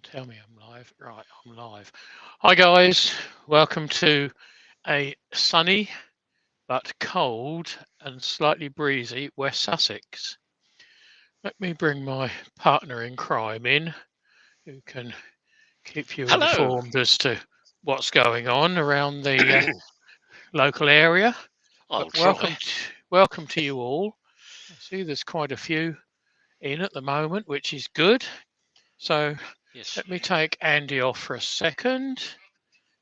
Tell me I'm live. Right, I'm live. Hi guys, welcome to a sunny but cold and slightly breezy West Sussex. Let me bring my partner in crime in, who can keep you Hello. informed as to what's going on around the local area. But I'll try. welcome to you all. I see there's quite a few in at the moment, which is good. So Yes. let me take Andy off for a second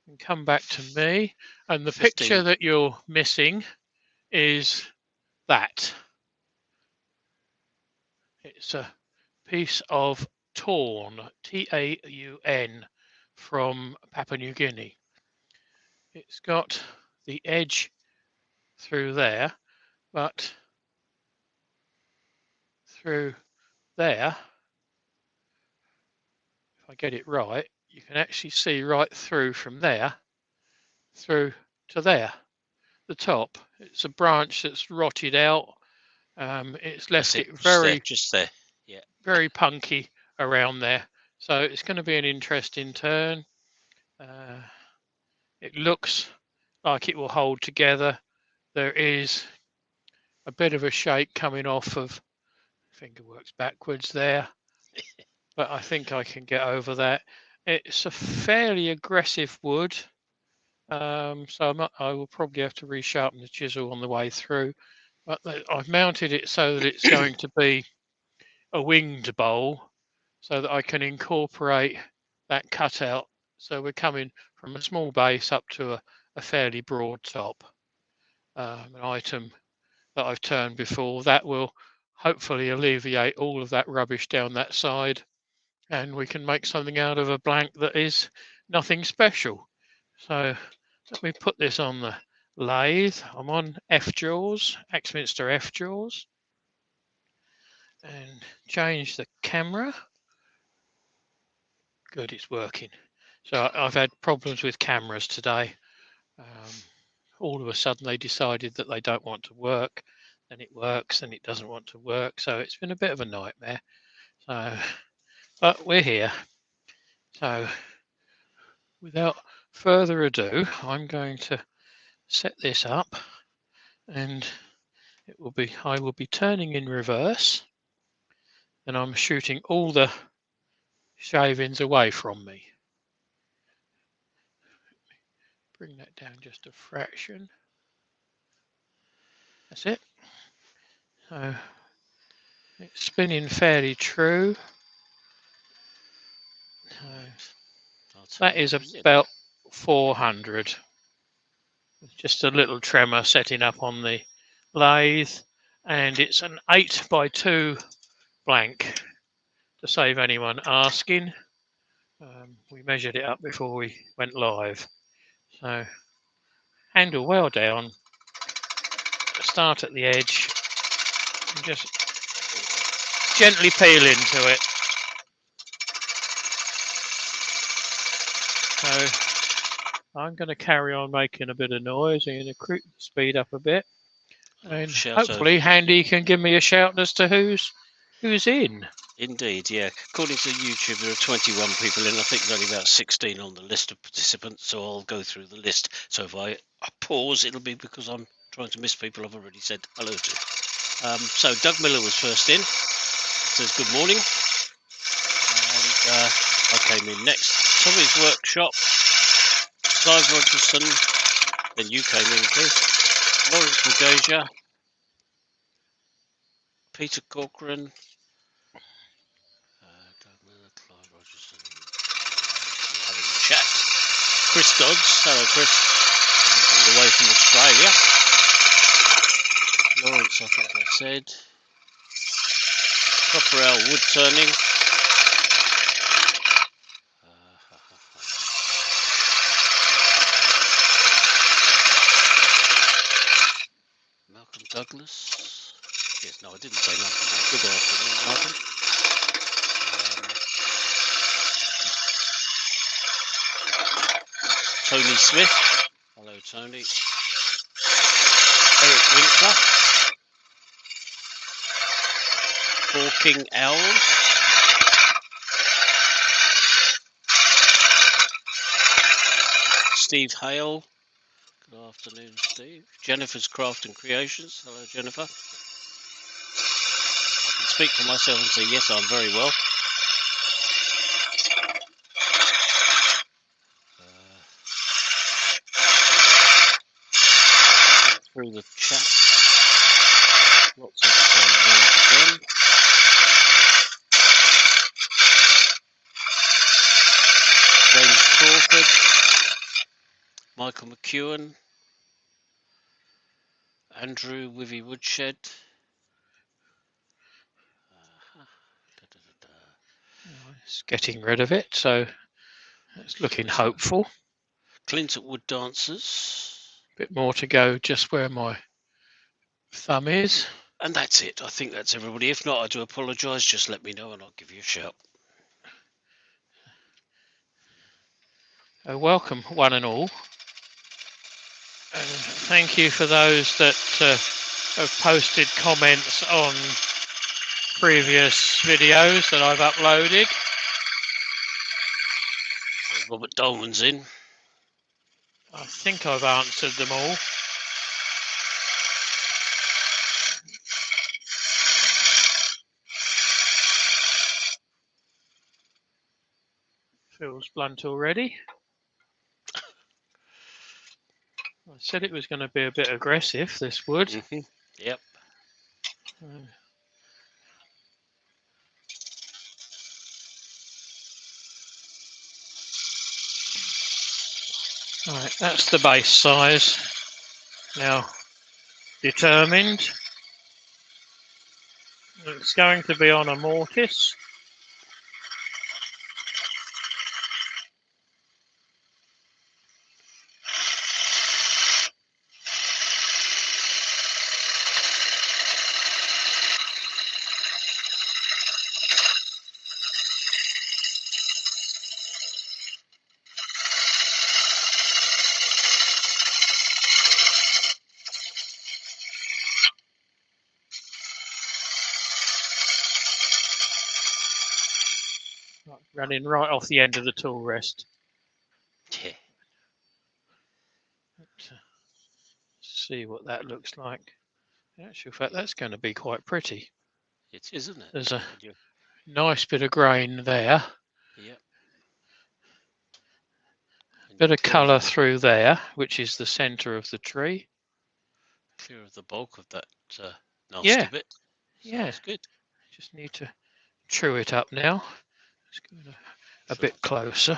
and come back to me. And the picture 15. that you're missing is that. It's a piece of taun, Taun, from Papua New Guinea. It's got the edge through there, but through there, if I get it right, you can actually see right through from there through to there, the top. It's a branch that's rotted out. It's That's left it. it Just there. very, Just there. Yeah. very punky around there. So it's going to be an interesting turn. Uh, it looks like it will hold together. There is a bit of a shake coming off of finger works backwards there, but I think I can get over that. It's a fairly aggressive wood, so I will probably have to resharpen the chisel on the way through. But I've mounted it so that it's going to be a winged bowl, so that I can incorporate that cutout. So we're coming from a small base up to a fairly broad top. An item that I've turned before that will hopefully alleviate all of that rubbish down that side, and we can make something out of a blank that is nothing special. So let me put this on the lathe. I'm on F jaws, Axminster F jaws, and change the camera. Good, it's working. So I've had problems with cameras today. All of a sudden they decided that they don't want to work, then it works, then it doesn't want to work. So it's been a bit of a nightmare. So, but we're here. So without further ado, I'm going to set this up, and I will be turning in reverse, and I'm shooting all the shavings away from me. Bring that down just a fraction. That's it. So it's spinning fairly true. So I'll tell that you is what was in. about 400. Just a little tremor setting up on the lathe, and it's an 8x2 blank, to save anyone asking. We measured it up before we went live. So handle well down, start at the edge, and just gently peel into it. So I'm going to carry on making a bit of noise. I'm going to speed up a bit, I'll and shout over hopefully you. Handy can give me a shout as to who's in. Indeed, yeah. According to YouTube, there are 21 people in. I think there's only about 16 on the list of participants, so I'll go through the list. So if I pause, it'll be because I'm trying to miss people I've already said hello to. So Doug Miller was first in. Says good morning. And I came in next. Tommy's Workshop. Clive Rogerson. Then you came in, Chris. Lawrence Magasia. Peter Corcoran. Doug Miller, Clive Rogerson. Having a chat. Chris Dodds. Hello, Chris. All the way from Australia. Lawrence, I think I said. Copperell Woodturning. Malcolm Douglas. Yes, no, I didn't say Malcolm. Good afternoon, Malcolm. Tony Smith. Hello, Tony. Eric Winkler. Four King Owls. Steve Hale. Good afternoon, Steve. Jennifer's Craft and Creations. Hello, Jennifer. I can speak for myself and say, yes, I'm very well. Through the chat. Lots of again. James Crawford. Michael McEwen. Andrew Wivy Woodshed. It's getting rid of it, so it's looking hopeful. Clint at Wood Dancers. Bit more to go just where my thumb is. And that's it. I think that's everybody. If not, I do apologise. Just let me know and I'll give you a shout. Welcome, one and all. Thank you for those that have posted comments on previous videos that I've uploaded. Robert Dolman's in. I think I've answered them all. Feels blunt already. I said it was going to be a bit aggressive, this wood. Mm-hmm. Yep. Right, that's the base size. Now, determined. It's going to be on a mortise. Running right off the end of the tool rest. Yeah. Let's see what that looks like. In actual fact, that's going to be quite pretty. It is, isn't it? There's a nice bit of grain there. Yep. Bit of colour through there, which is the centre of the tree. Clear of the bulk of that nasty bit. Yeah. That's good. Just need to true it up now. Let's go a bit closer.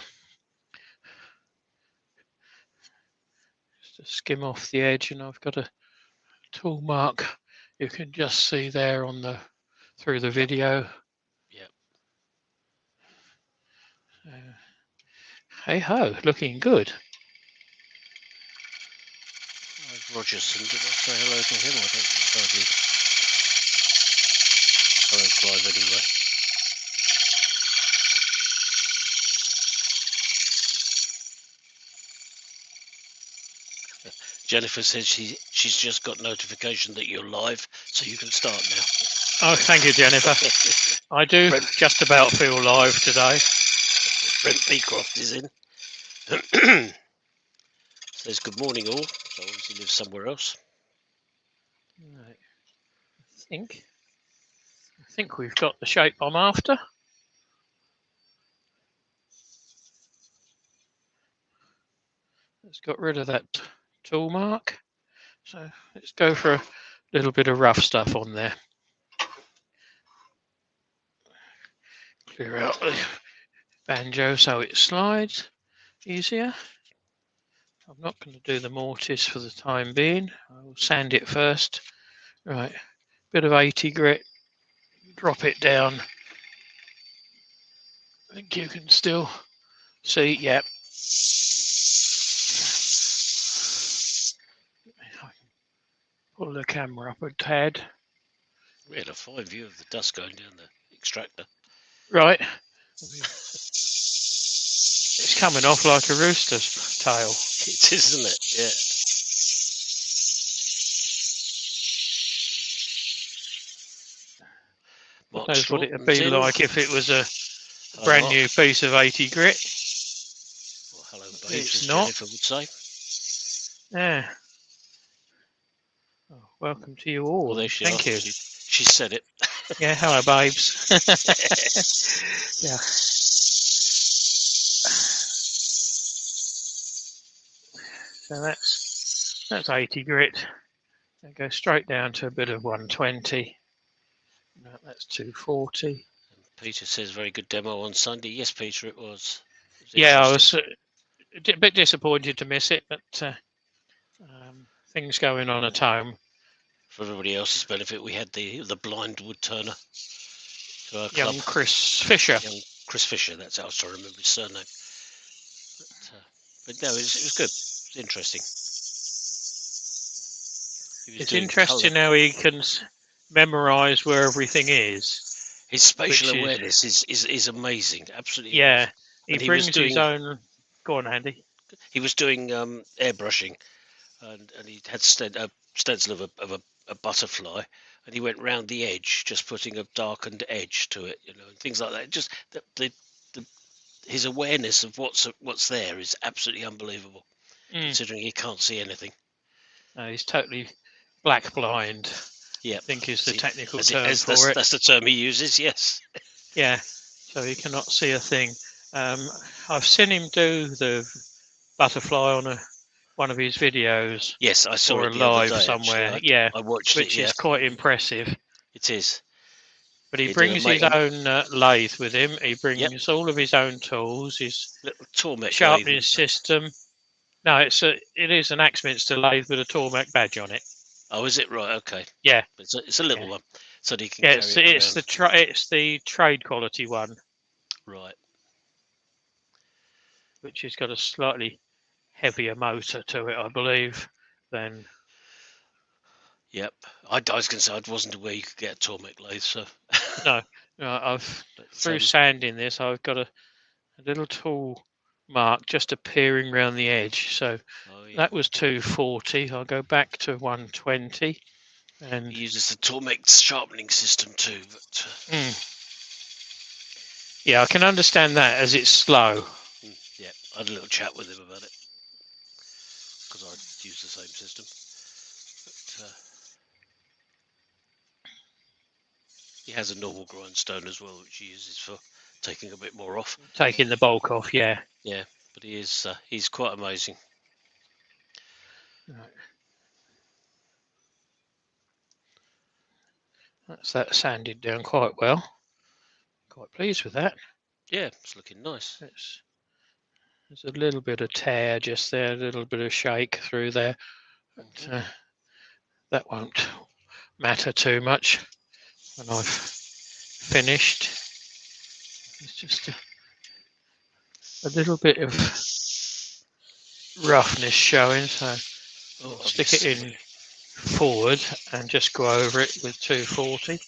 Just to skim off the edge, and I've got a tool mark you can just see there on the through the video. Yep. Hey ho, looking good. Rogerson, did I say hello to him? I don't know if I did. Hello, Clive, anyway. Jennifer says she's just got notification that you're live, so you can start now. Oh, thank you, Jennifer. I do just about feel live today. Brent Beecroft is in. Says good morning all, so obviously lives somewhere else. Right. I think we've got the shape I'm after. Let's got rid of that tool mark. So let's go for a little bit of rough stuff on there. Clear out the banjo so it slides easier. I'm not going to do the mortise for the time being. I'll sand it first. Right, bit of 80 grit, drop it down. I think you can still see, yep. Pull the camera up a tad. We had a fine view of the dust going down the extractor. Right. It's coming off like a rooster's tail. It is, isn't it? Yeah. God knows what it would be like if it was a brand new piece of 80 grit. Well, hello, Babes, as It's not. Jennifer would say. Yeah. Oh, welcome to you Oh, all. there she are. Thank you. She said it. Yeah, hello, babes. Yeah. So that's 80 grit. I go straight down to a bit of 120. No, that's 240. Peter says very good demo on Sunday. Yes, Peter, it was. It was Yeah, I interesting. was a bit disappointed to miss it, but things going on at home. For everybody else's benefit, we had the blind Woodturner to our Young club. Chris Fisher. Young Chris Fisher, that's how I was trying to remember his surname. But no, it was good. It was interesting. He was It's doing colour. interesting how he can memorise where everything is. His spatial Which is, awareness is amazing, absolutely yeah, amazing. he And he was brings his doing own. Go on, Andy. airbrushing, and he had a stencil of a butterfly, and he went round the edge, just putting a darkened edge to it, and things like that. Just his awareness of what's there is absolutely unbelievable, considering he can't see anything. No, he's totally black blind. Yeah, I think is the technical term that's for it. that's the term he uses. Yes. Yeah, so he cannot see a thing. I've seen him do the butterfly on one of his videos Yes, I saw or it the other live day. somewhere. Actually, Yeah, I watched it. which Yeah, is quite impressive. it is. But he He did a brings his mate. own lathe with him. He Yep, brings all of his own tools, his little Tormek lathe. sharpening system. No, it is an Axminster lathe with a Tormek badge on it. Oh, is it right? Okay. Yeah, It's a little yeah, one, so that he can yeah. carry it around. It's the trade quality one, Right. which has got a slightly heavier motor to it, I believe, than. Yep. I was going to say I wasn't aware you could get a Tormek lathe, so. No, I've But, through sanding this, I've got a little tool mark just appearing around the edge. So oh yeah. that was 240. I'll go back to 120, and He uses the Tormek sharpening system too, but. Yeah, I can understand that as it's slow. Yeah, I had a little chat with him about it because I use the same system. But, he has a normal grindstone as well, which he uses for taking a bit more off. Taking the bulk off, yeah. Yeah, but he's quite amazing. Right. That's that sanded down quite well. Quite pleased with that. Yeah, it's looking nice. There's a little bit of tear just there, a little bit of shake through there. But, that won't matter too much when I've finished. It's just a little bit of roughness showing, so I'll stick it in forward and just go over it with 240.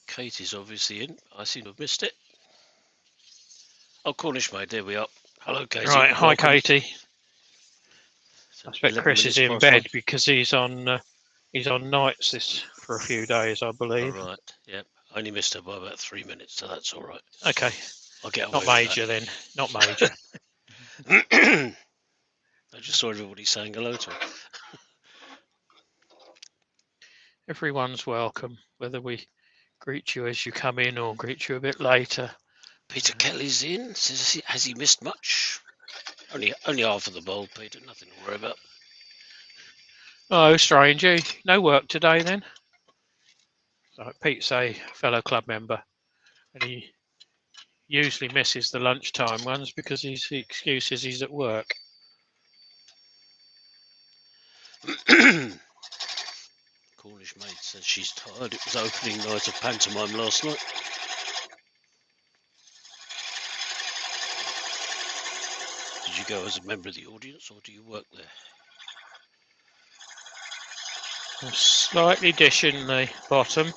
Katie's obviously in. I seem to have missed it. Oh, Cornish Maid, there we are. Hello, Katie. Right, hi welcome. Katie. So I expect Chris is in bed because he's on nights this for a few days, I believe. All right, yeah. I only missed her by about 3 minutes, so that's all right. Okay. I'll get Not away major with then. Not major. that. I just saw everybody saying hello to her. Everyone's welcome, whether we greet you as you come in or greet you a bit later. Peter Kelly's in. Says, has he missed much? Only half of the bowl, Peter. Nothing to worry about. Oh, stranger. No work today then? Like Pete's a fellow club member, and he usually misses the lunchtime ones because his excuse is he's at work. Cornish Maid says she's tired. It was opening night of pantomime last night. Did you go as a member of the audience, or do you work there? I'm slightly dishing the bottom.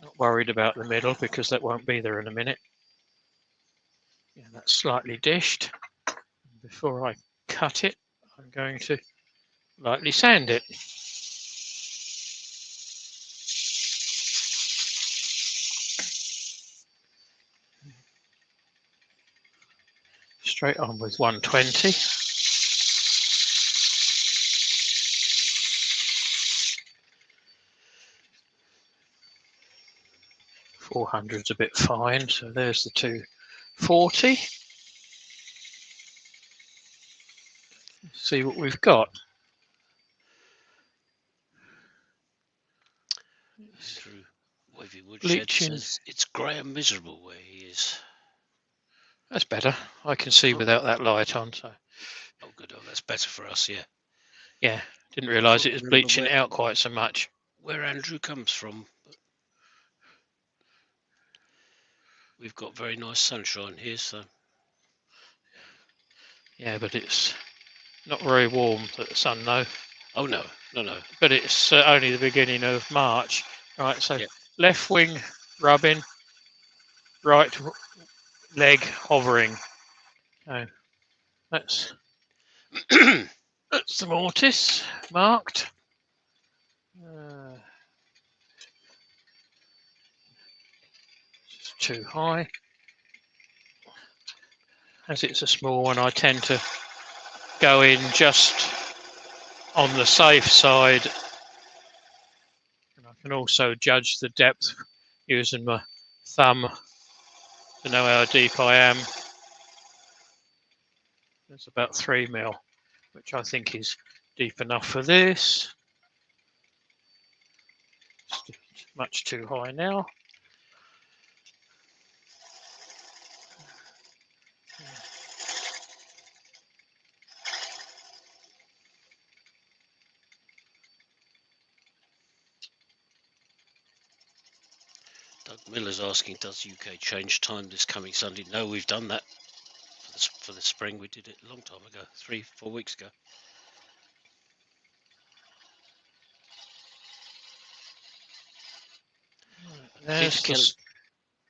Not worried about the middle because that won't be there in a minute. Yeah, that's slightly dished. Before I cut it, I'm going to lightly sand it. straight on with 120. $400's a bit fine, so there's the 240. See what we've got. Andrew Wavy Woodshed Bleaching. says it's grey and miserable where he is. That's better. I can see without that light on. So. Oh, good. Oh, that's better for us, yeah. Yeah, didn't realise it was Remember bleaching it out quite so much. Where Andrew comes from. But we've got very nice sunshine here, so. Yeah, but it's not very warm, the sun, though. Oh, no, no, no. But it's only the beginning of March. Right, so Yep. left wing rubbing, right leg hovering. So that's the mortise marked. Just too high. As it's a small one, I tend to go in just on the safe side. And I can also judge the depth using my thumb to know how deep I am. It's about 3 mil, which I think is deep enough for this. It's much too high now. Doug Miller's asking, does UK change time this coming Sunday? No, we've done that for the spring. We did it a long time ago, 3-4 weeks ago.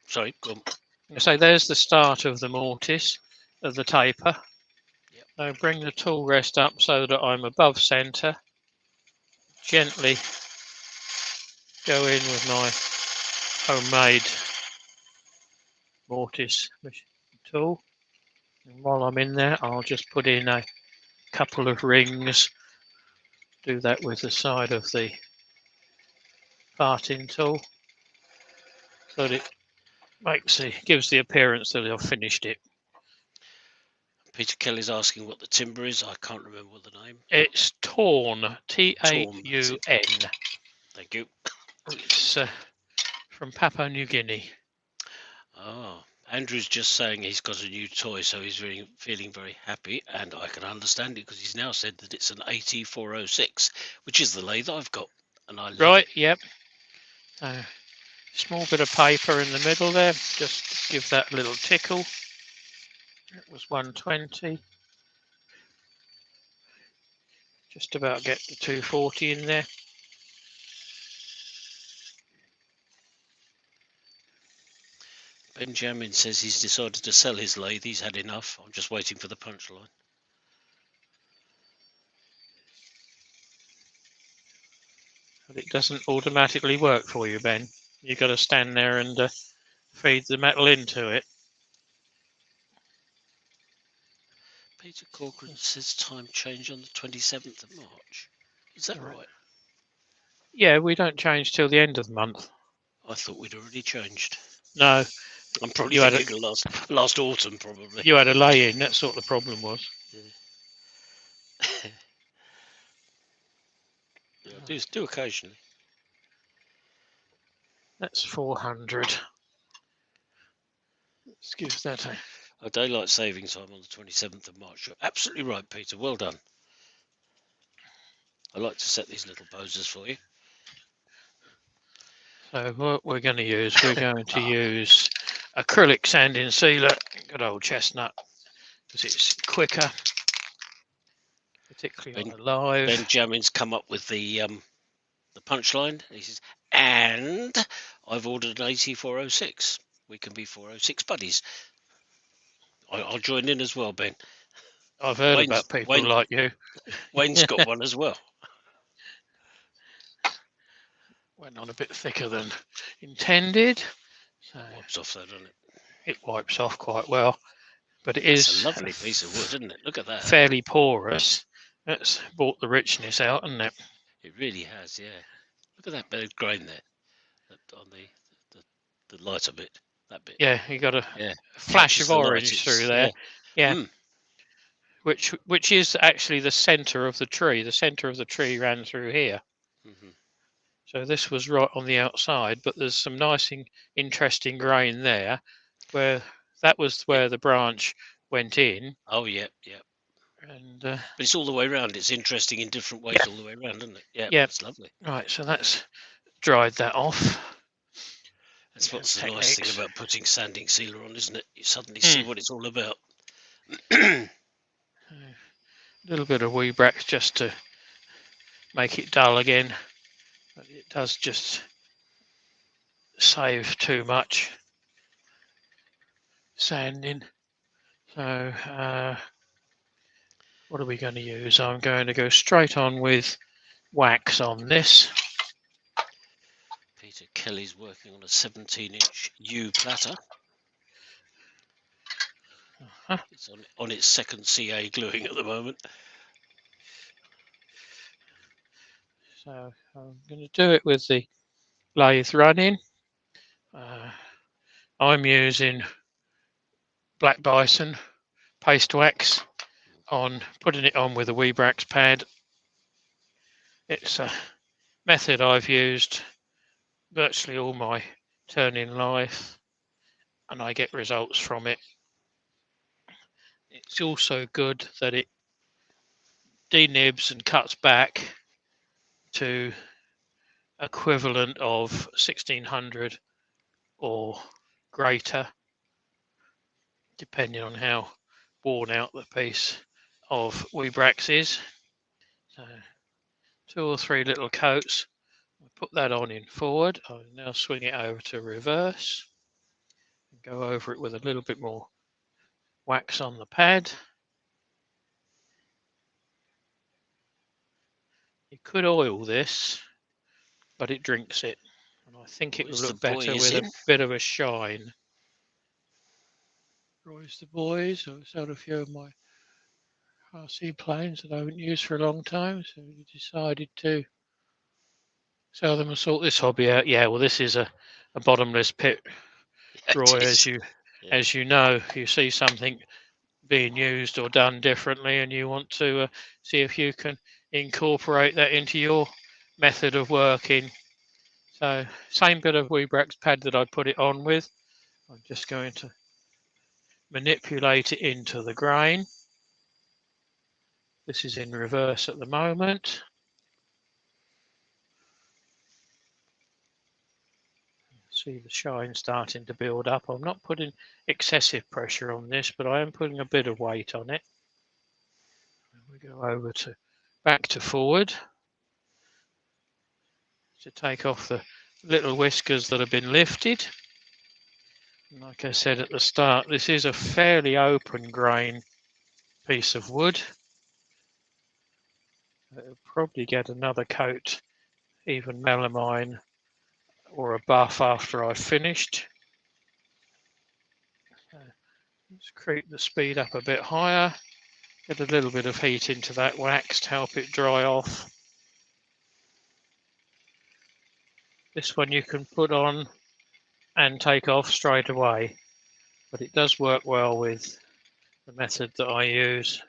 Sorry, go on. So there's the start of the mortise, of the taper. Yep. So bring the tool rest up so that I'm above centre. Gently go in with my homemade mortise tool. And while I'm in there, I'll just put in a couple of rings. Do that with the side of the parting tool, so that it gives the appearance that I've finished it. Peter Kelly's asking what the timber is. I can't remember the name. It's Taun, T-A-U-N. Thank you. It's from Papua New Guinea. Oh, Andrew's just saying he's got a new toy, so he's feeling very happy, and I can understand it because he's now said that it's an AT406, which is the lathe I've got, and I love Right, it. yep. Small bit of paper in the middle there, just to give that a little tickle. It was 120. Just about get the 240 in there. Benjamin says he's decided to sell his lathe. He's had enough. I'm just waiting for the punchline. But it doesn't automatically work for you, Ben. You've got to stand there and feed the metal into it. Peter Corcoran says time change on the 27th of March. Is that right? Yeah, we don't change till the end of the month. I thought we'd already changed. No. I'm probably thinking last autumn, probably. You had a lay-in, that's what the problem was. Yeah. Yeah, do occasionally. That's 400. Let's give that a daylight saving time on the 27th of March. You're absolutely right, Peter. Well done. I like to set these little poses for you. So what we're going to use, use acrylic sanding sealer, good old chestnut, because it's quicker, particularly on a live. Benjamin's come up with the punchline. He says, and I've ordered an AT406. We can be 406 buddies. I'll join in as well, Ben. I've heard about people like you. Wayne's got one as well. Went on a bit thicker than intended. So wipes off though, doesn't it? It wipes off quite well. but it That's is a lovely piece of wood, isn't it? Look at that. fairly porous. That's brought the richness out, hasn't it? It really has, yeah. Look at that bit of grain there on the lighter bit. That bit, Yeah, you got a yeah, flash catches of the light. orange through It's there. Yeah, mm, which is actually the centre of the tree. The centre of the tree ran through here. hmm So this was right on the outside, but there's some nice, interesting grain there, where that was yeah. where the branch went in, Oh, yeah, yeah. and But it's all the way around. It's interesting in different yeah, ways all the way around, isn't it? Yeah, yeah. it's lovely. Right, so that's dried that off. That's Different what's the nice thing techniques. about putting sanding sealer on, isn't it? You suddenly see Mm. what it's all about. A little bit of Weebrax just to make it dull again, but it does just save too much sanding. So what are we going to use? I'm going to go straight on with wax on this. Peter Kelly's working on a 17-inch U platter. Uh-huh. It's on its second CA gluing at the moment. So I'm going to do it with the lathe running. I'm using Black Bison paste wax on, putting it on with a Weebrax pad. It's a method I've used virtually all my turning life, and I get results from it. It's also good that it denibs and cuts back to equivalent of 1600 or greater, depending on how worn out the piece of Weebrax is. So 2 or 3 little coats. I put that on in forward. I'll now swing it over to reverse and go over it with a little bit more wax on the pad. You could oil this, but it drinks it, and I think it would Roy's the look better boys with a in. bit of a shine. Roy's the boys. I've sold a few of my RC planes that I haven't used for a long time, so we decided to sell them and sort this hobby out. Yeah, well, this is a bottomless pit, It Roy, is. Yeah. as you know. You see something being used or done differently, and you want to see if you can incorporate that into your method of working. So, same bit of Weebrax pad that I put it on with. I'm just going to manipulate it into the grain. This is in reverse at the moment. See the shine starting to build up. I'm not putting excessive pressure on this, but I am putting a bit of weight on it. We go over to back to forward to take off the little whiskers that have been lifted. And like I said at the start, this is a fairly open grain piece of wood. It'll probably get another coat, even melamine or a buff after I've finished. Let's creep the speed up a bit higher. Get a little bit of heat into that wax to help it dry off. This one you can put on and take off straight away, but it does work well with the method that I use.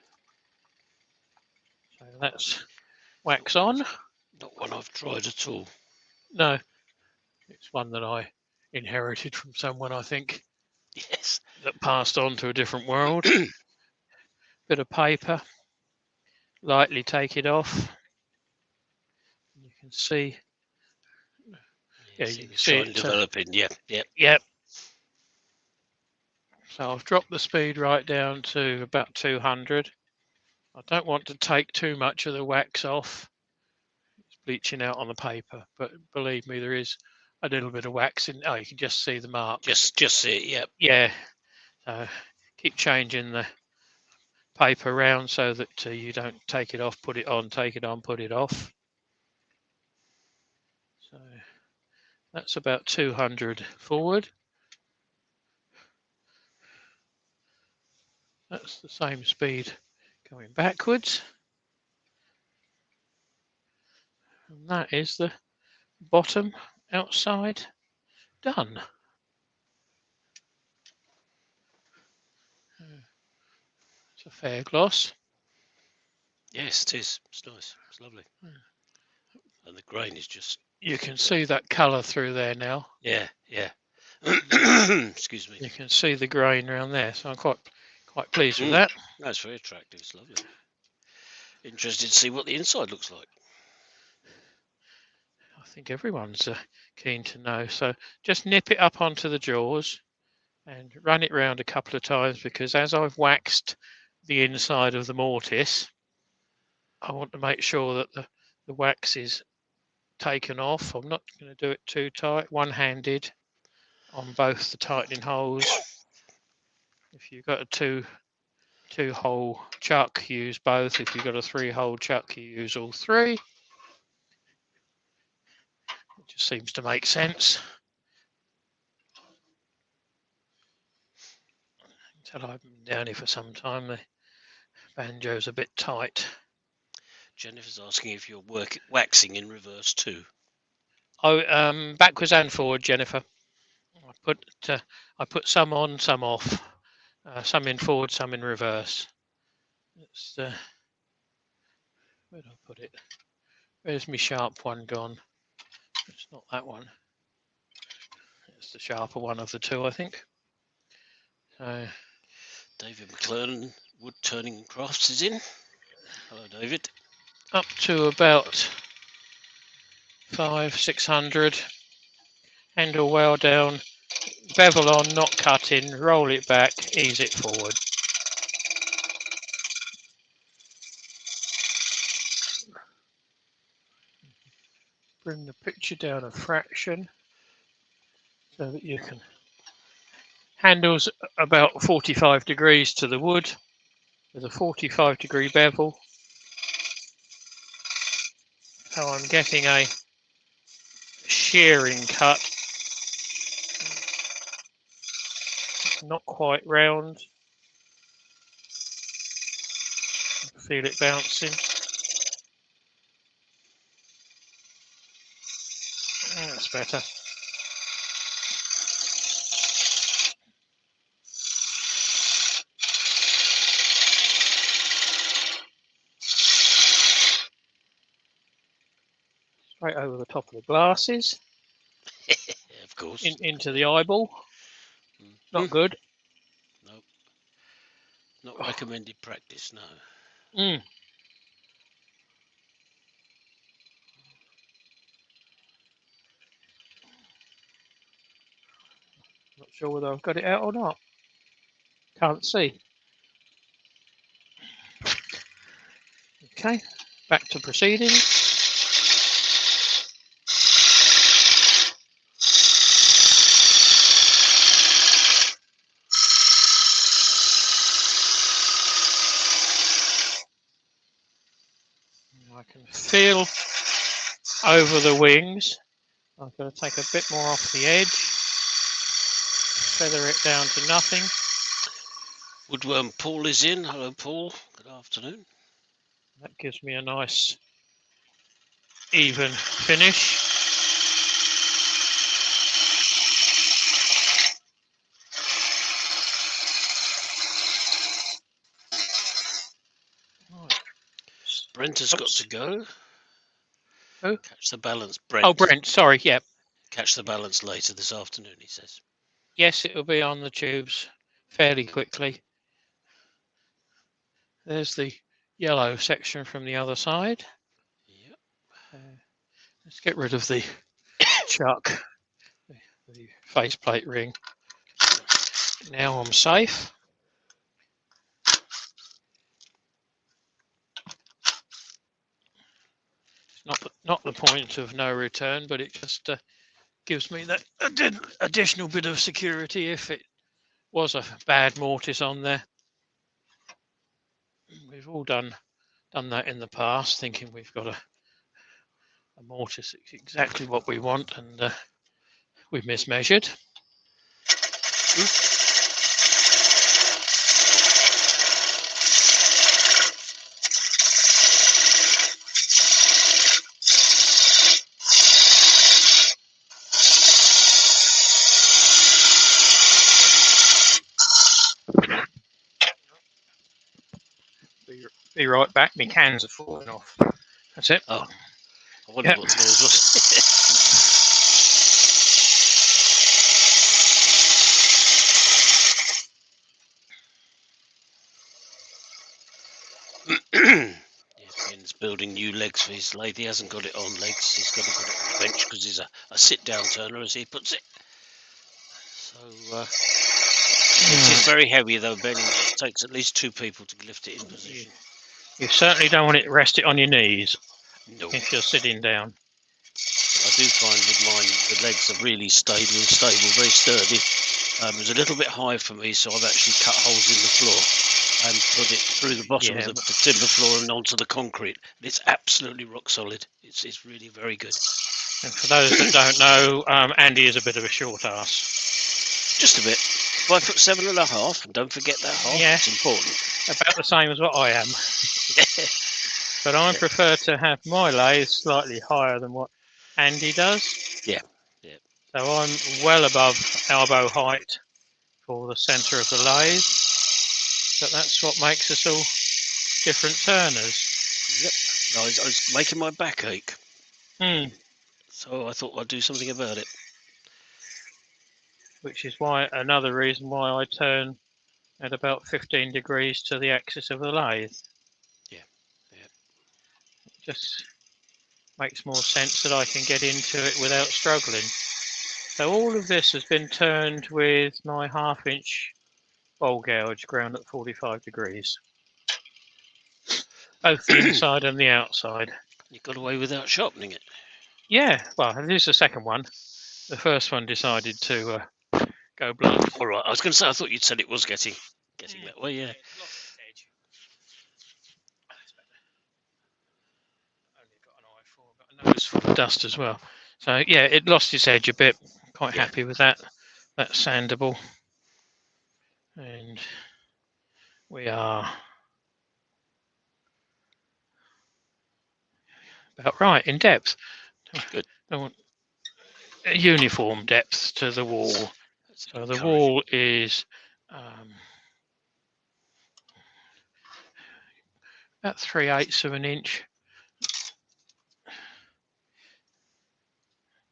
So that's wax on. Not one I've tried at all. No, it's one that I inherited from someone, I think, Yes. that passed on to a different world. Bit of paper, lightly take it off. You can see, Yeah, yeah, see you can the see shine it. developing. Yeah, yeah. Yep. So I've dropped the speed right down to about 200. I don't want to take too much of the wax off. It's bleaching out on the paper, but believe me, there is a little bit of wax in. Oh, you can just see the marks. Just see it. Yeah. Yeah. So keep changing the paper around so that you don't take it off, put it on, take it on, put it off. So that's about 200 forward. That's the same speed going backwards. And that is the bottom outside done. It's a fair gloss. Yes, it is. It's nice. It's lovely. And the grain is just... You can see that colour through there now. Yeah, yeah. Excuse me. You can see the grain around there, so I'm quite pleased with that. That's very attractive. It's lovely. Interested to see what the inside looks like. I think everyone's keen to know. So just nip it up onto the jaws and run it round a couple of times, because as I've waxed the inside of the mortise, I want to make sure that the wax is taken off. I'm not going to do it too tight, one-handed on both the tightening holes. If you've got a two-hole chuck, use both. If you've got a three-hole chuck, you use all three. It just seems to make sense. Until I've been down here for some time, the banjo's a bit tight. Jennifer's asking if you're waxing in reverse too. Oh, backwards and forward, Jennifer. I put some on, some off, some in forward, some in reverse. It's where did I put it? Where's my sharp one gone? It's not that one. It's the sharper one of the two, I think. So David McClern, Wood Turning and Crafts, is in. Hello, David. up to about 500-600. Handle well down. Bevel on, not cut in. Roll it back. Ease it forward. Bring the picture down a fraction so that you can. Handles about 45 degrees to the wood. There's a 45-degree bevel. So I'm getting a shearing cut. Not quite round. Feel it bouncing. That's better. Straight over the top of the glasses. Yeah, of course. Into the eyeball. Not good. Nope. Not recommended practice, no. Not sure whether I've got it out or not. Can't see. Okay, back to proceedings. I can feel over the wings. I'm going to take a bit more off the edge. Feather it down to nothing. Woodworm Paul is in. Hello, Paul. Good afternoon. That gives me a nice even finish. Right. Brent has got to go. Who? Catch the balance, Brent. Oh, Brent, sorry, yeah. Catch the balance later this afternoon, he says. Yes, it will be on the tubes fairly quickly. There's the yellow section from the other side. Yep. Let's get rid of the chuck, the faceplate ring. Now I'm safe. Not the point of no return, but it just gives me that additional bit of security if it was a bad mortise on there. We've all done that in the past, thinking we've got a mortise exactly what we want, and we've mismeasured. Be right back. My cans are falling off. That's it. Oh, I wondered what the noise was. Ben's building new legs for his lathe. He hasn't got it on legs. He's got to put it on a bench because he's a sit-down turner, as he puts it. So it is very heavy, though, Ben. It takes at least 2 people to lift it in position. You certainly don't want it to rest it on your knees. No. If you're sitting down. But I do find with mine, the legs are really stable, very sturdy. It was a little bit high for me, so I've actually cut holes in the floor and put it through the bottom of the timber floor and onto the concrete. It's absolutely rock solid. It's really very good. And for those that don't know, Andy is a bit of a short ass. Just a bit. 5'7.5", and don't forget that half. Yeah. It's important. About the same as what I am. But I prefer to have my lathe slightly higher than what Andy does. Yeah. So I'm well above elbow height for the centre of the lathe. But that's what makes us all different turners. Yep. I was making my back ache. So I thought I'd do something about it. Which is why another reason why I turn at about 15 degrees to the axis of the lathe. Yeah. It just makes more sense that I can get into it without struggling. So all of this has been turned with my 1/2 inch bowl gouge ground at 45 degrees. Both the inside and the outside. You got away without sharpening it? Yeah, well, this is the second one. The first one decided to go blunt. All right, I was going to say, I thought you'd said it was getting that way, yeah. Nose full of dust as well. So yeah, it lost its edge a bit. Quite happy with that. That's sandable. And we are about right in depth. Good. Don't want a uniform depth to the wall. So the wall is about 3/8 of an inch.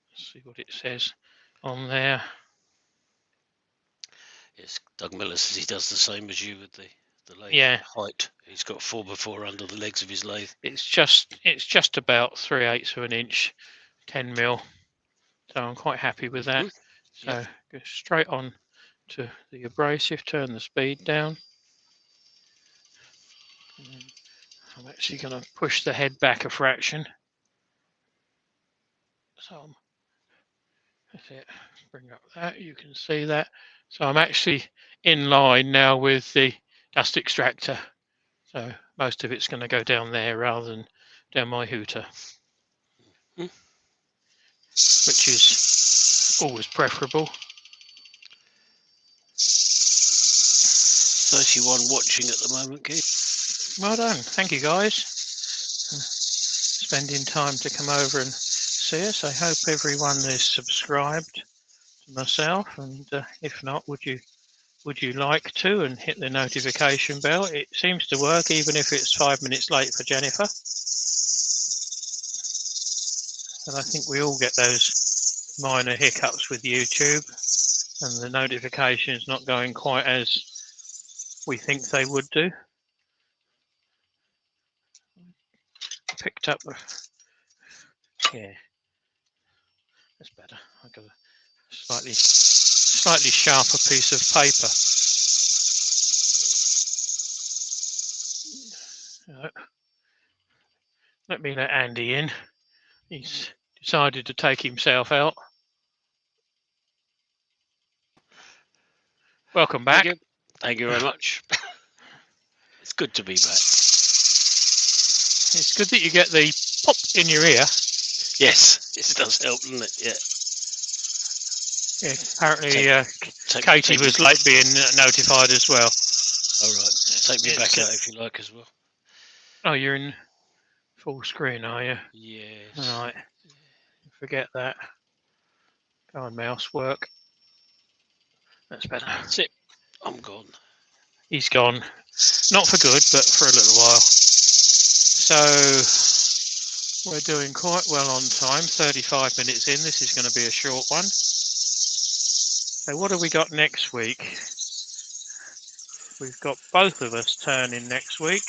Let's see what it says on there. Yes, Doug Miller says he does the same as you with the lathe height. He's got 4x4 under the legs of his lathe. It's just about 3/8 of an inch, 10 mil. So I'm quite happy with that. So go straight on to the abrasive, turn the speed down. I'm actually going to push the head back a fraction. So that's it. Bring up that. You can see that. So I'm actually in line now with the dust extractor. So most of it's going to go down there rather than down my hooter, which is always preferable. 31 watching at the moment, Keith. Well done. Thank you, guys. Spending time to come over and see us. I hope everyone is subscribed to myself, and if not, would you like to, and hit the notification bell? It seems to work even if it's 5 minutes late for Jennifer. And I think we all get those minor hiccups with YouTube and the notifications not going quite as we think they would do. Picked up that's better. I've got a slightly sharper piece of paper. Let me let Andy in. He's decided to take himself out. Welcome back. Thank you very much. It's good to be back. It's good that you get the pop in your ear. Yes, it does help, doesn't it? Yeah. Apparently, Katie was late being notified as well. All right. Take me back out if you like as well. Oh, you're in full screen, are you? Yes. All right. Forget that. Go on, mouse work. That's better. That's it. I'm gone. He's gone. Not for good, but for a little while. so we're doing quite well on time, 35 minutes in. This is going to be a short one. So what have we got next week? We've got both of us turning next week.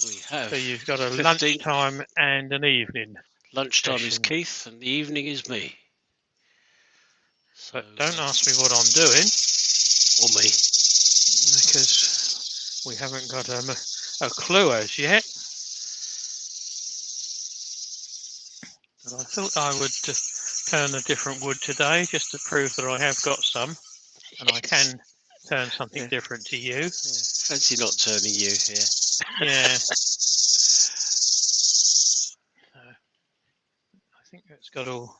We have. So you've got a 15. lunchtime and an evening. Lunchtime is session. Keith and the evening is me. So, But don't ask me what I'm doing. Or me. Because we haven't got a clue as yet. But I thought I would turn a different wood today just to prove that I have got some. And I can turn something different to you. Yeah. Fancy not turning you here. Yeah. I think it's got all.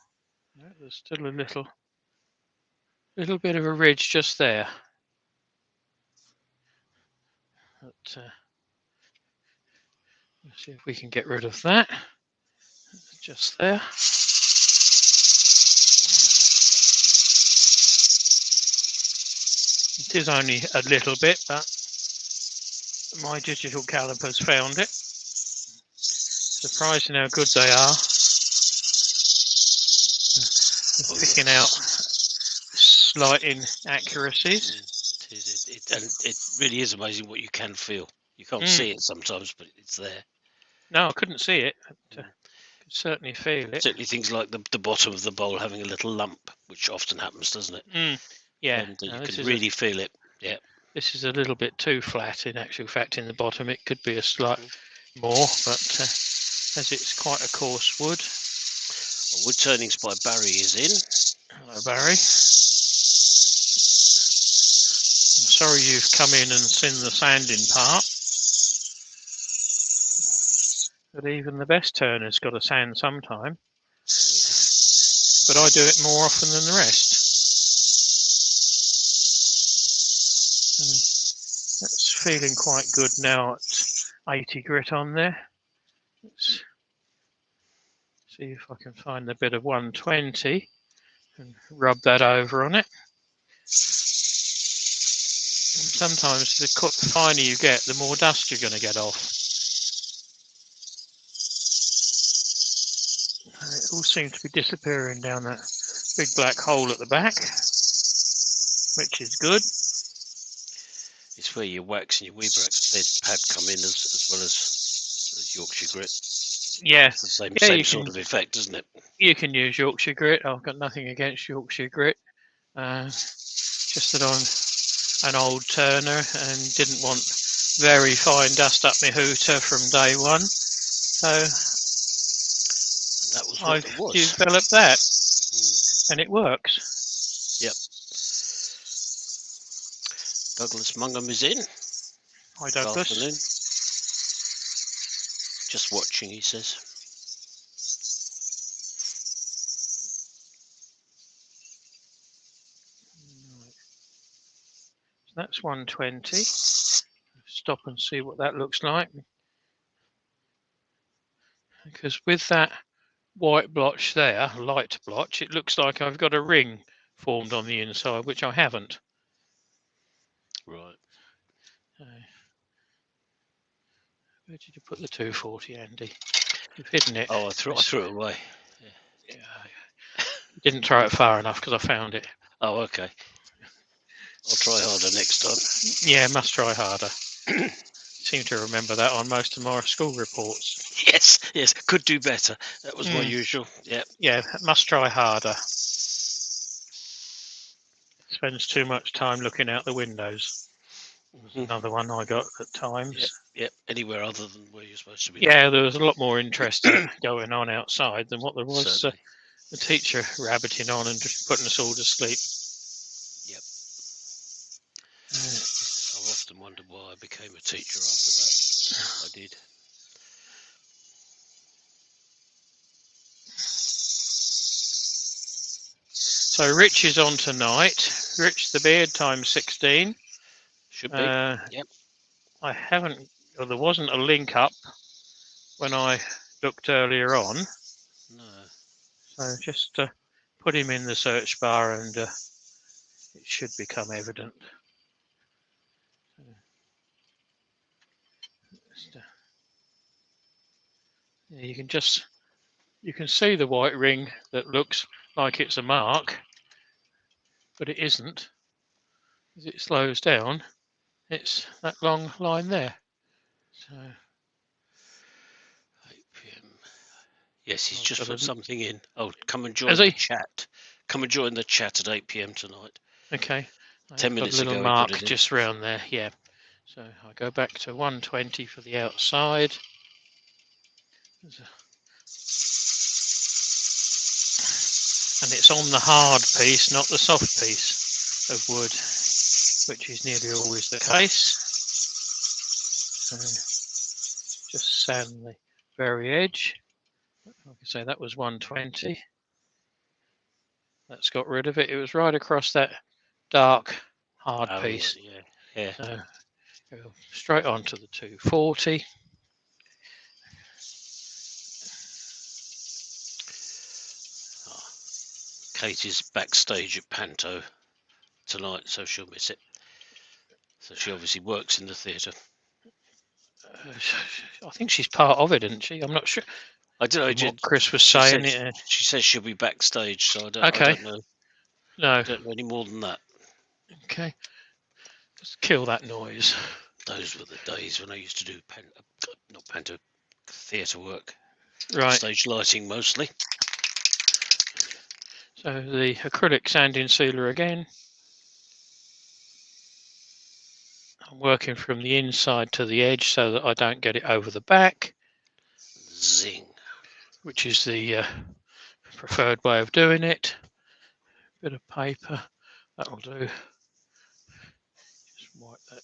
There's still a little bit of a ridge just there. But let's see if we can get rid of that. Just there. It is only a little bit, but my digital calipers found it. Surprising how good they are. Picking out slight inaccuracies. It really is amazing what you can feel. You can't see it sometimes, but it's there. No, I couldn't see it. But, could certainly feel it. Certainly things like the bottom of the bowl having a little lump, which often happens, doesn't it? Yeah. And you can really feel it. Yeah. This is a little bit too flat. In actual fact, in the bottom, it could be a slight more, but as it's quite a coarse wood. Wood turnings by Barry is in. Hello, Barry. I'm sorry you've come in and seen the sanding part. But even the best turner's got to sand sometime. But I do it more often than the rest. That's feeling quite good now at 80 grit on there. Let's see if I can find a bit of 120 and rub that over on it. Sometimes the finer you get, the more dust you're going to get off. It all seems to be disappearing down that big black hole at the back, which is good. It's where your wax and your Weber pad come in as well as Yorkshire grit. Yeah, it's the same sort of effect, isn't it? You can use Yorkshire grit. I've got nothing against Yorkshire grit. Just that I'm an old turner and didn't want very fine dust up my hooter from day one. So that was what I've it was. developed that, and it works. Yep. Douglas Mungham is in. Hi, Douglas. Good afternoon. Just watching, he says. So that's 120. Stop and see what that looks like. Because with that white blotch there, light blotch, it looks like I've got a ring formed on the inside, which I haven't. Right. Where did you put the 240, Andy? You've hidden it. Oh, I threw it away. Yeah. You didn't throw it far enough because I found it. Oh, okay. I'll try harder next time. Yeah, must try harder. Seem to remember that on most of my school reports. Yes, could do better. That was my usual. Yeah. Yeah, must try harder. Spends too much time looking out the windows. Another one I got at times. Yep. Anywhere other than where you're supposed to be. Yeah, there was a lot more interest going on outside than what there was the teacher rabbiting on and just putting us all to sleep. Yep. I've often wondered why I became a teacher after that. I did. So Rich is on tonight. Rich the Beard times 16. Should be. Yep. I haven't, or there wasn't a link up when I looked earlier on. No. So just put him in the search bar and it should become evident. Yeah, you can see the white ring that looks like it's a mark, but it isn't. As it slows down, it's that long line there. So 8 p.m. Yes, he's I've just got put a. something in. Oh, come and Has join the he? chat. Come and join the chat at 8 p.m. tonight. Okay. I've 10 got a minutes little ago he put mark it in. just round there. Yeah. So I go back to 120 for the outside. And it's on the hard piece, not the soft piece of wood, which is nearly always the case. So just sand the very edge. Like I say, that was 120. That's got rid of it. It was right across that dark hard Oh, piece. right, yeah. So go straight on to the 240. Oh, Katie's backstage at Panto tonight, so she'll miss it. So she obviously works in the theatre. I think she's part of it, isn't she? I'm not sure. I don't From know. what Chris was She saying, said she says she'll be backstage, so I okay. don't know. No. I don't know any more than that. Okay. Just kill that noise. Those were the days when I used to do not Panto, theatre work. Right. Stage lighting mostly. So the acrylic sanding sealer again. I'm working from the inside to the edge so that I don't get it over the back. Zing. Which is the preferred way of doing it. Bit of paper, that'll do. Just wipe that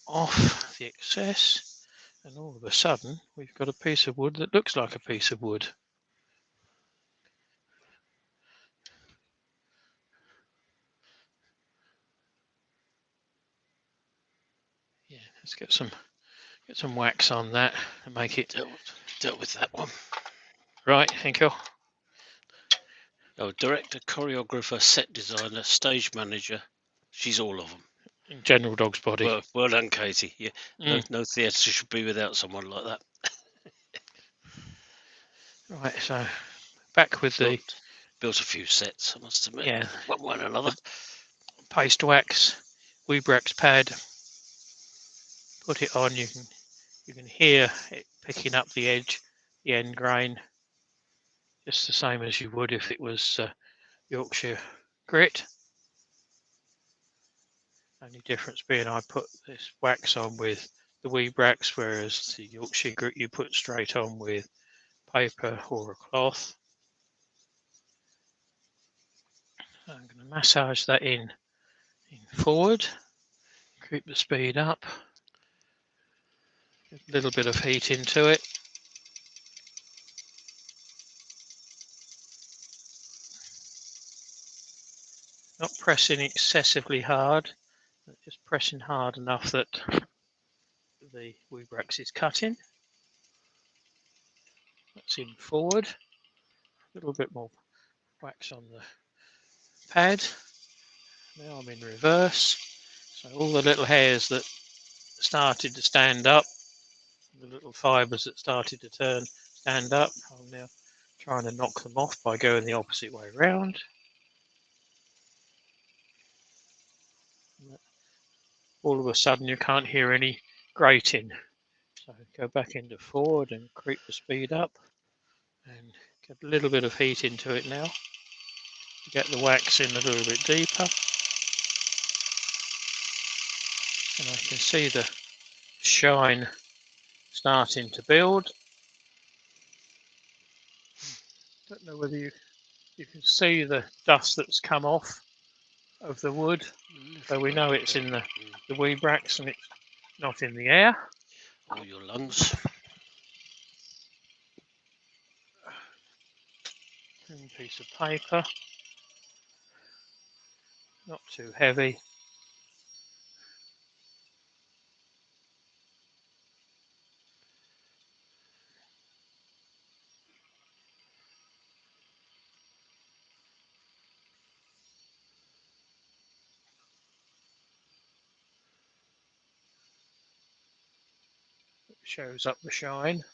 off, the excess, and all of a sudden we've got a piece of wood that looks like a piece of wood. Yeah, let's get some wax on that and make it. Dealt with that one. Right, thank you. Oh, director, choreographer, set designer, stage manager. She's all of them. In General Dog's Body. Well done, Katie. Yeah, no theatre should be without someone like that. Right, so back with the built a few sets, I must admit. Yeah, one another. Paste wax, Weebrax pad. Put it on. You can hear it picking up the edge, the end grain, just the same as you would if it was Yorkshire grit. Only difference being I put this wax on with the Weebrax, whereas the Yorkshire grit you put straight on with paper or a cloth. So I'm going to massage that in forward, keep the speed up, get a little bit of heat into it. Not pressing excessively hard, just pressing hard enough that the Weebrax is cutting. That's in forward. A little bit more wax on the pad. Now I'm in reverse. So all the little hairs that started to stand up, the little fibres that started to stand up, I'm now trying to knock them off by going the opposite way around. All of a sudden you can't hear any grating. So go back into forward and creep the speed up and get a little bit of heat into it now to get the wax in a little bit deeper. And I can see the shine starting to build. Don't know whether you can see the dust that's come off of the wood, so we know it's in the Weebrax and it's not in the air. Or your lungs. Thin piece of paper, not too heavy. It shows up the shine.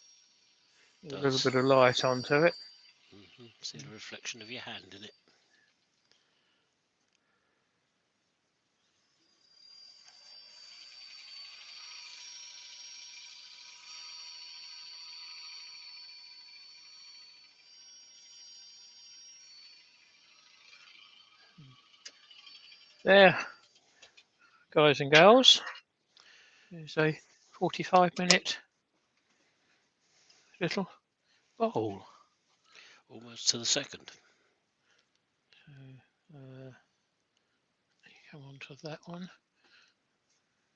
a little bit of light onto it. See the reflection of your hand in it. There, guys and girls, there's a 45-minute little bowl. Almost to the second. Come on to that one.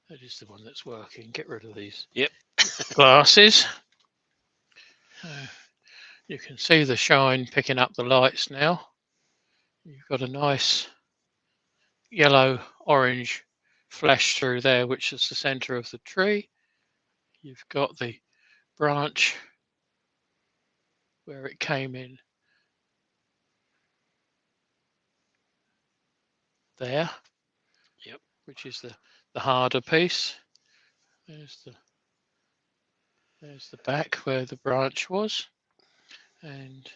That is the one that's working. Get rid of these Yep. glasses. You can see the shine picking up the lights now. You've got a nice yellow-orange flash through there, which is the centre of the tree. You've got the branch where it came in there. Yep. Which is the harder piece. There's the back where the branch was, and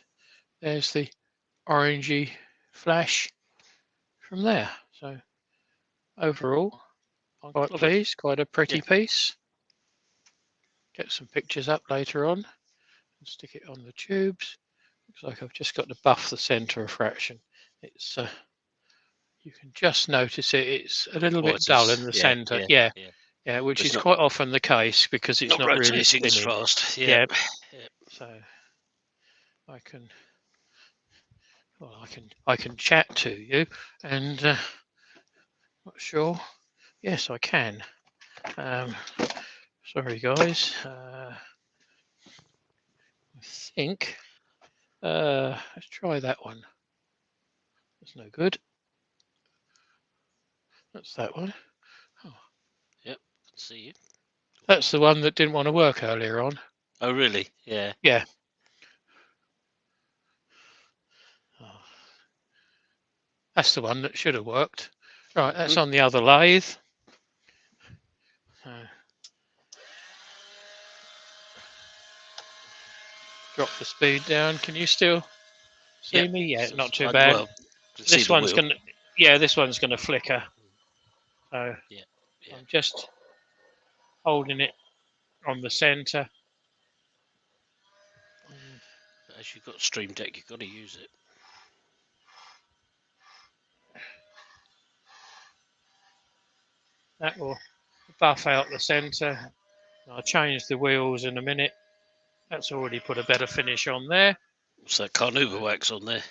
there's the orangey flash from there. So overall, I'm quite pleased. Quite a pretty piece. Get some pictures up later on and stick it on the tubes. Looks like I've just got to buff the centre a fraction. It's you can just notice it. It's a little bit dull in the centre. Yeah, which is quite often the case because it's not really spinning as fast. Yeah. So I can chat to you, and not sure. Yes, I can. Sorry, guys. I think. Let's try that one. That's no good. That's that one. Oh. Yep, see you. That's the one that didn't want to work earlier on. Oh, really? Yeah. Yeah. Oh. That's the one that should have worked. Right, that's on the other lathe. Drop the speed down. Can you still see me? Yeah, not too bad. Well, this one's going to, this one's going to flicker. So I'm just holding it on the centre. As you've got Stream Deck, you've got to use it. That will buff out the centre. I'll change the wheels in a minute. That's already put a better finish on there. What's that carnauba wax on there?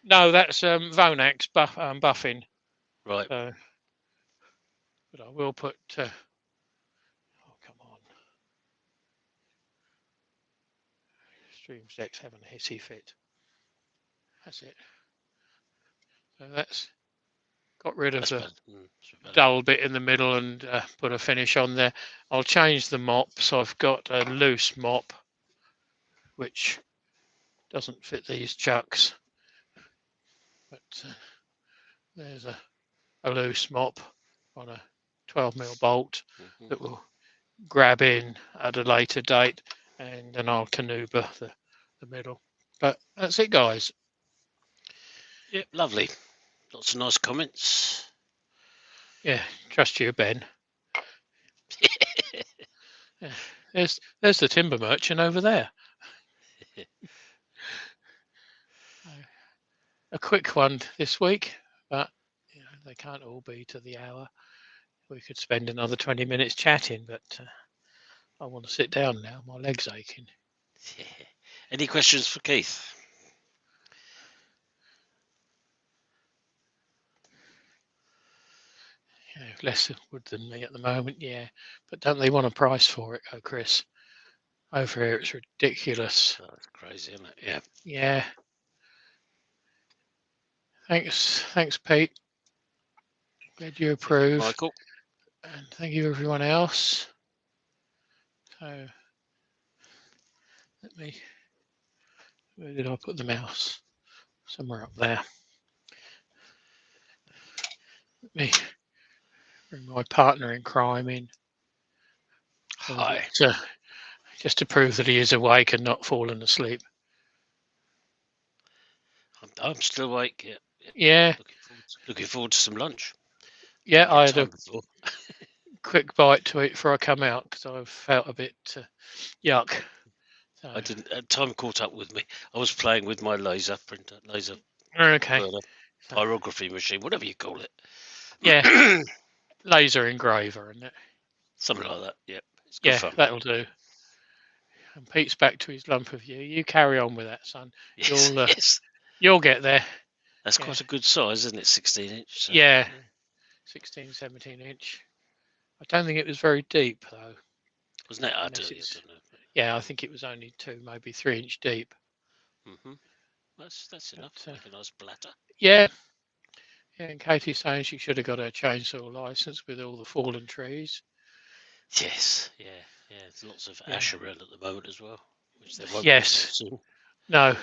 No, that's Vonax buffing. Right. So, but I will put. Oh, come on. Stream Deck's having a hissy fit. That's it. So that's got rid of the dull bit in the middle and put a finish on there. I'll change the mop, so I've got a loose mop which doesn't fit these chucks, but there's a loose mop on a 12mm bolt that will grab in at a later date, and then I'll canooba the middle. But that's it, guys. Yep, lovely. Lots of nice comments. Yeah, trust you, Ben. Yeah, there's the timber merchant over there. A quick one this week, but they can't all be to the hour. We could spend another 20 minutes chatting, but I want to sit down now. My leg's aching. Any questions for Keith? Less wood than me at the moment, yeah. But don't they want a price for it, oh, Chris? Over here, it's ridiculous. Oh, that's crazy, isn't it? Yeah. Yeah. Thanks, Pete. Glad you approve. Michael. And thank you, everyone else. So, where did I put the mouse? Somewhere up there. Let me bring my partner in crime in. Hi. just to prove that he is awake and not fallen asleep. I'm still awake. Yeah, Yeah, looking forward to some lunch. yeah. Didn't I get had a time before. quick bite to eat before I come out because I felt a bit yuck. So, I didn't. Time caught up with me. I was playing with my laser okay. burner, So, pyrography machine, whatever you call it. yeah, laser engraver, isn't it? Something like that. Yep, it's good Yeah, fun. that'll do. And Pete's back to his lump of you. You carry on with that, son. Yes, yes. You'll get there. That's Yeah. quite a good size, isn't it? 16-inch. So, Yeah, 16, 17 inch. I don't think it was very deep though. wasn't it? I Unless don't know. yeah, I think it was only 2, maybe 3 inch deep. That's enough. Make a nice platter. Yeah. Yeah, and Katie's saying she should have got her chainsaw license with all the fallen trees. Yes, yeah. There's lots of ash around at the moment as well, which there won't be Yes. soon. No.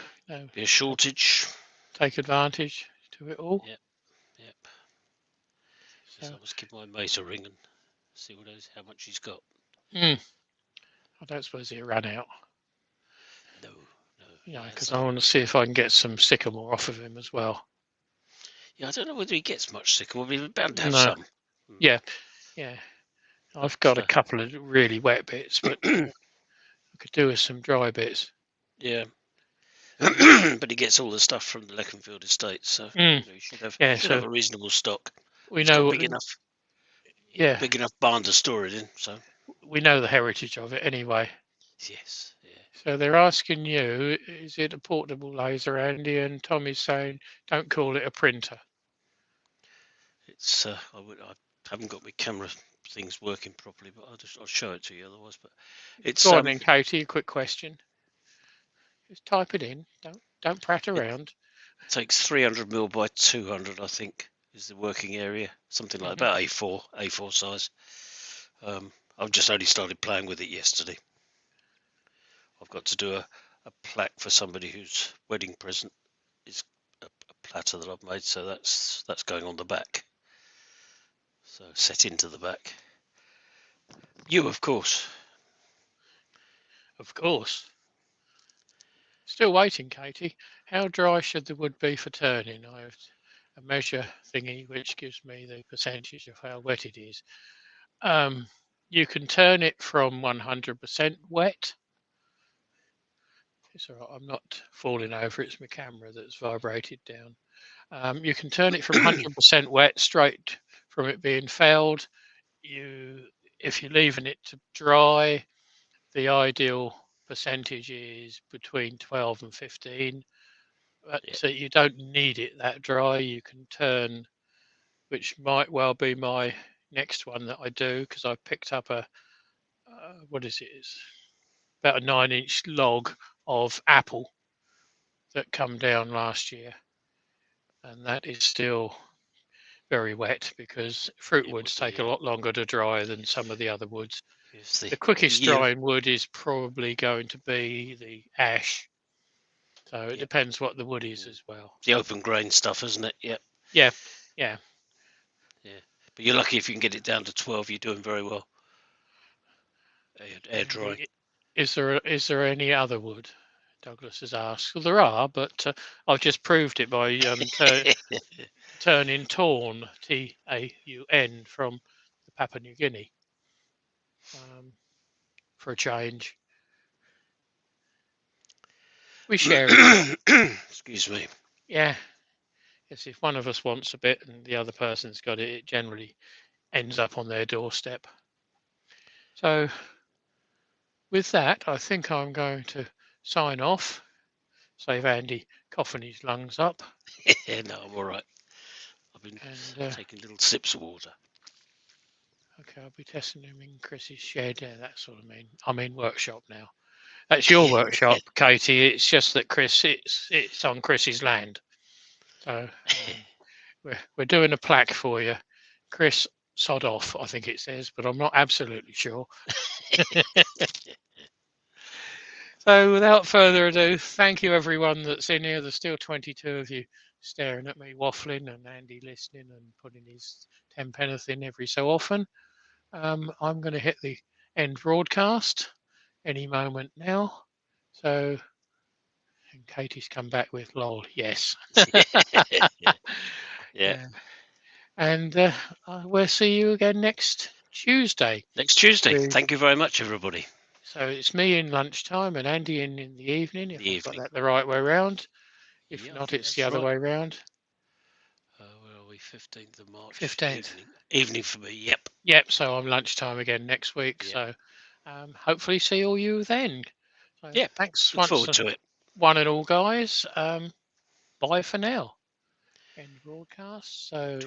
Be a shortage. Take advantage to it all. Yep. So, I must give my mate a ring and see how much he's got. I don't suppose he'll run out. No. Yeah, because I want to see if I can get some sycamore off of him as well. Yeah, I don't know whether he gets much sycamore, but he's bound to have some. Yeah. I've got a couple of really wet bits, but I could do with some dry bits. Yeah. But he gets all the stuff from the Leconfield estate, so he should have a reasonable stock. We know big enough barn to store it in. So we know the heritage of it anyway. Yes. Yeah. So they're asking you, is it a portable laser, Andy? And Tommy's saying, don't call it a printer. It's I haven't got my camera things working properly, but I'll show it to you otherwise. But it's go on then, Katie. A quick question. Just type it in. Don't prat around. It takes 300mm by 200, I think, is the working area. Something like about A4 size. I've just only started playing with it yesterday. I've got to do a plaque for somebody whose wedding present is a platter that I've made, so that's going on the back. So set into the back. You, of course. Of course. Still waiting, Katie. How dry should the wood be for turning? I have a measure thingy which gives me the percentage of how wet it is. You can turn it from 100% wet. It's all right, I'm not falling over. It's my camera that's vibrated down. You can turn it from 100% wet straight from it being felled. If you're leaving it to dry, the ideal percentage is between 12 and 15. But you don't need it that dry. You can turn, which might well be my next one that I do, because I picked up what is it? It's about a 9-inch log of apple that come down last year, and that is still very wet because fruit woods take a lot longer to dry than some of the other woods. The quickest drying wood is probably going to be the ash. So it depends what the wood is as well. The open grain stuff, isn't it? Yep. Yeah. But you're lucky if you can get it down to 12. You're doing very well. Air dry. Is there any other wood? Douglas has asked. Well, there are, but I've just proved it by turning taun, Taun, from the Papua New Guinea for a change. We share it. Excuse me. Yeah. Yes, if one of us wants a bit and the other person's got it, it generally ends up on their doorstep. So with that, I think I'm going to sign off. Save Andy coughing his lungs up. No, I'm all right. I've been taking little sips of water. Okay, I'll be testing him in Chris's shed. Yeah, that's what I mean. I mean workshop now. That's your workshop, Katie. It's just that Chris, it's on Chris's land. So we're doing a plaque for you, Chris. Sod off, I think it says, but I'm not absolutely sure. So without further ado, thank you everyone that's in here. There's still 22 of you staring at me waffling, and Andy listening and putting his 10pence in every so often. I'm going to hit the end broadcast, any moment now. So, and Katie's come back with lol. Yes. Yeah. And we'll see you again next Tuesday. Next Tuesday. with- Thank you very much, everybody. So it's me in lunchtime and Andy in the evening, if The I've got evening. that the right way round. If Yeah, I not, think it's the that's other right. way round. Where are we? 15th of March. 15th. Evening for me. Yep. Yep, so I'm lunchtime again next week. Yep. So hopefully see all you then. So Yep. thanks Look once forward to it. one and all, guys. Bye for now. End broadcast. So